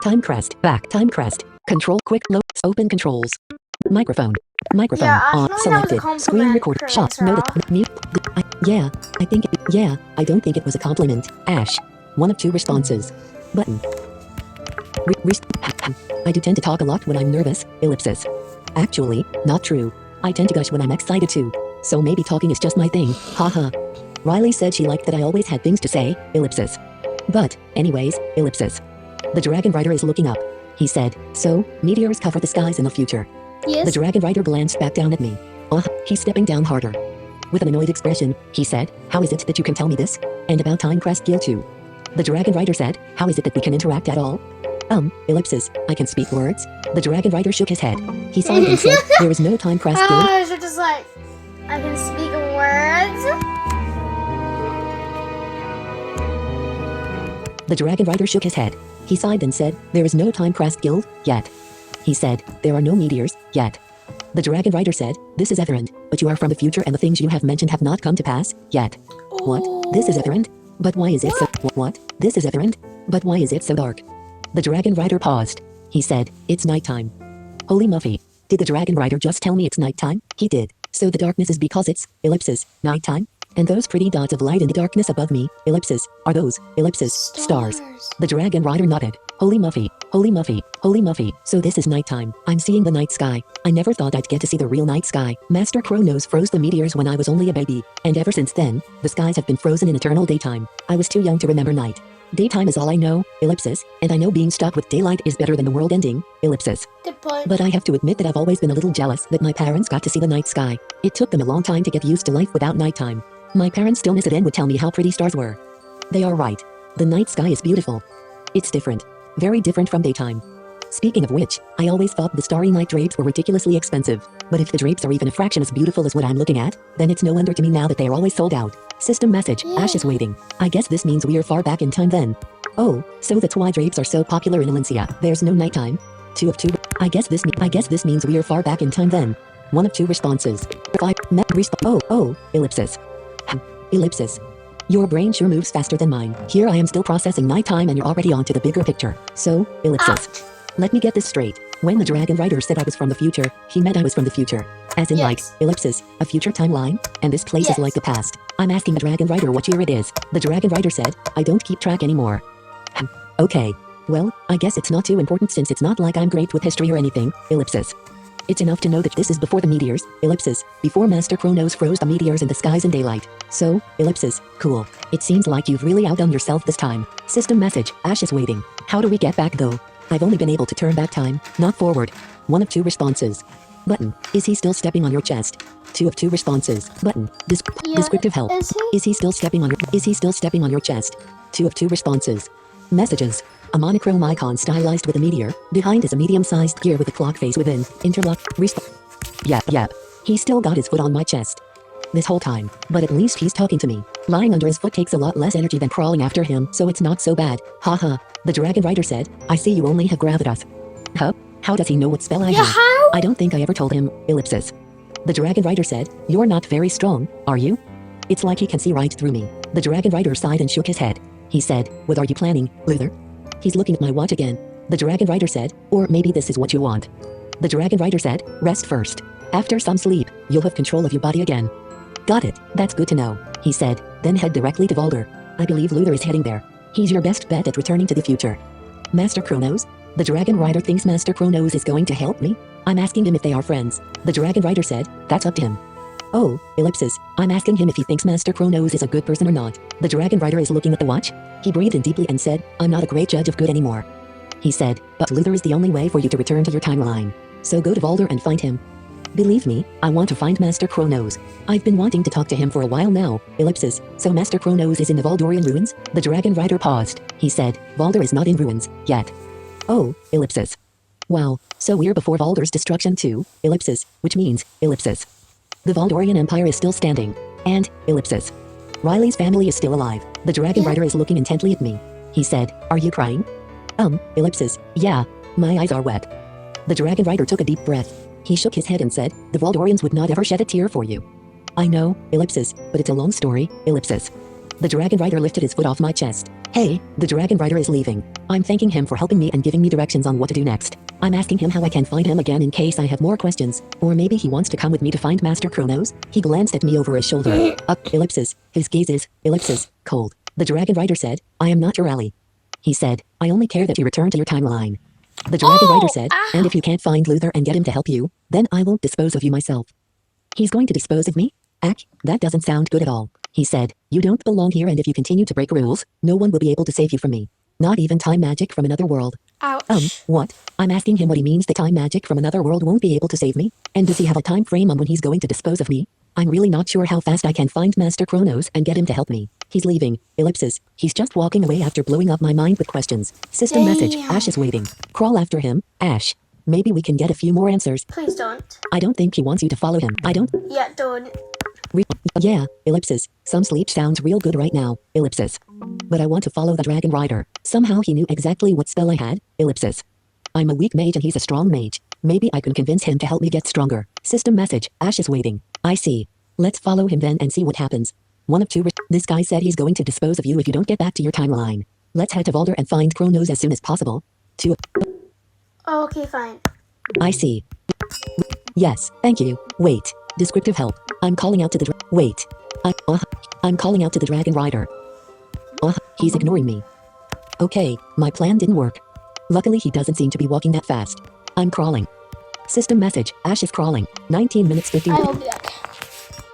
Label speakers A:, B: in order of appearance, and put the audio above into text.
A: Timecrest. Back. Timecrest. Control. Quick. Load. Open controls. Microphone. Microphone.
B: Yeah, I
A: on.
B: feel like that was a
A: Selected. Screen
B: compliment,
A: record. Shot.
B: Prince
A: Noted.
B: Rock.
A: Mute. I think. I don't think it was a compliment. Ash. One of two responses. Button. I do tend to talk a lot when I'm nervous. Ellipsis. Actually, not true. I tend to gush when I'm excited too. So maybe talking is just my thing. Haha. Riley said she liked that I always had things to say. Ellipsis. But, anyways, ellipsis. The dragon rider is looking up. He said, so, meteors cover the skies in the future.
B: Yes.
A: The dragon rider glanced back down at me. He's stepping down harder. With an annoyed expression, he said, how is it that you can tell me this? And about Timecrest Guild too. The dragon rider said, how is it that we can interact at all? Ellipsis, I can speak words. The dragon rider shook his head. He sighed and said, there is no Timecrest Guild.
B: Oh, you're just like, I can speak words.
A: The dragon rider shook his head. He sighed and said, there is no Timecrest Guild, yet. He said, there are no meteors, yet. The dragon rider said, this is Everend, but you are from the future and the things you have mentioned have not come to pass, yet. What? This is Everend? But why is it so— What? This is Everend? But why is it so dark? The dragon rider paused. He said, it's nighttime. Holy Muffy. Did the dragon rider just tell me it's nighttime? He did. So the darkness is because it's, ellipsis, nighttime? And those pretty dots of light in the darkness above me, ellipsis, are those, ellipsis, stars. The dragon rider nodded. Holy Muffy, holy Muffy, holy Muffy. So this is nighttime. I'm seeing the night sky. I never thought I'd get to see the real night sky. Master Kronos froze the meteors when I was only a baby. And ever since then, the skies have been frozen in eternal daytime. I was too young to remember night. Daytime is all I know, ellipsis, and I know being stuck with daylight is better than the world ending, ellipsis. But I have to admit that I've always been a little jealous that my parents got to see the night sky. It took them a long time to get used to life without nighttime. My parents still miss it and would tell me how pretty stars were. They are right. The night sky is beautiful. It's different. Very different from daytime. Speaking of which, I always thought the starry night drapes were ridiculously expensive. But if the drapes are even a fraction as beautiful as what I'm looking at, then it's no wonder to me now that they are always sold out. System message, Ash is waiting. I guess this means we are far back in time then. Oh, so that's why drapes are so popular in Valencia. There's no nighttime. 2 of 2. I guess this means we are far back in time then. 1 of 2 responses. 5. Ellipsis. Ellipsis. Your brain sure moves faster than mine. Here I am still processing nighttime and you're already on to the bigger picture. So, ellipsis. Let me get this straight. When the dragon rider said I was from the future, he meant I was from the future. As in like, ellipsis, a future timeline, and this place is like the past. I'm asking the dragon rider what year it is. The dragon rider said, I don't keep track anymore. Okay. Well, I guess it's not too important since it's not like I'm great with history or anything, ellipsis. It's enough to know that this is before the meteors, ellipsis, before Master Kronos froze the meteors in the skies in daylight. So, ellipsis, cool. It seems like you've really outdone yourself this time. System message, Ash is waiting. How do we get back though? I've only been able to turn back time, not forward. 1 of 2 responses. Button, is he still stepping on your chest? 2 of 2 responses. Button, descriptive help. Is he still stepping on your chest? 2 of 2 responses. Messages. A monochrome icon stylized with a meteor. Behind is a medium-sized gear with a clock face within. Interlock. Yep. He still got his foot on my chest. This whole time. But at least he's talking to me. Lying under his foot takes a lot less energy than crawling after him, so it's not so bad. Haha. The dragon rider said, I see you only have gravitas. Huh? How does he know what spell I have?
B: How?
A: I don't think I ever told him, ellipsis. The dragon rider said, you're not very strong, are you? It's like he can see right through me. The dragon rider sighed and shook his head. He said, what are you planning, Luther? He's looking at my watch again. The dragon rider said, or maybe this is what you want. The dragon rider said, rest first. After some sleep, you'll have control of your body again. Got it, that's good to know, he said, then head directly to Valder. I believe Luther is heading there. He's your best bet at returning to the future. Master Kronos? The dragon rider thinks Master Kronos is going to help me? I'm asking him if they are friends. The dragon rider said, that's up to him. Oh, ellipsis, I'm asking him if he thinks Master Kronos is a good person or not. The dragon rider is looking at the watch. He breathed in deeply and said, I'm not a great judge of good anymore. He said, but Luther is the only way for you to return to your timeline. So go to Valder and find him. Believe me, I want to find Master Kronos. I've been wanting to talk to him for a while now, ellipsis. So Master Kronos is in the Valdorian ruins? The dragon rider paused. He said, Valder is not in ruins, yet. Oh, ellipsis. Wow, so we're before Valder's destruction too, ellipsis, which means, ellipsis. The Valdorian Empire is still standing. And, ellipsis. Riley's family is still alive. The dragon rider is looking intently at me. He said, are you crying? Ellipsis, yeah, my eyes are wet. The dragon rider took a deep breath. He shook his head and said, the Valdorians would not ever shed a tear for you. I know, ellipsis, but it's a long story, ellipsis. The dragon rider lifted his foot off my chest. Hey, the dragon rider is leaving. I'm thanking him for helping me and giving me directions on what to do next. I'm asking him how I can find him again in case I have more questions. Or maybe he wants to come with me to find Master Kronos. He glanced at me over his shoulder. Ellipsis. His gaze is, ellipsis, cold. The dragon rider said, I am not your ally. He said, I only care that you return to your timeline. The dragon rider said, and if you can't find Luther and get him to help you, then I won't dispose of you myself. He's going to dispose of me? That doesn't sound good at all. He said, you don't belong here, and if you continue to break rules, no one will be able to save you from me. Not even time magic from another world.
B: Ouch.
A: What? I'm asking him what he means the time magic from another world won't be able to save me? And does he have a time frame on when he's going to dispose of me? I'm really not sure how fast I can find Master Kronos and get him to help me. He's leaving. Ellipsis. He's just walking away after blowing up my mind with questions. System message. Ash is waiting. Crawl after him. Ash. Maybe we can get a few more answers.
B: Please don't.
A: I don't think he wants you to follow him.
B: Yeah, don't.
A: Yeah, ellipsis. Some sleep sounds real good right now, ellipsis. But I want to follow the dragon rider. Somehow he knew exactly what spell I had, ellipsis. I'm a weak mage and he's a strong mage. Maybe I can convince him to help me get stronger. System message. Ash is waiting. I see. Let's follow him then and see what happens. One of two. This guy said he's going to dispose of you if you don't get back to your timeline. Let's head to Valder and find Kronos as soon as possible. 2.
B: Okay, fine.
A: I see. Yes, thank you. Wait. Descriptive help. I'm calling out to the wait. I'm calling out to the dragon rider. He's ignoring me. Okay, my plan didn't work. Luckily he doesn't seem to be walking that fast. I'm crawling. System message. Ash is crawling. 19 minutes 50.
B: I will be back.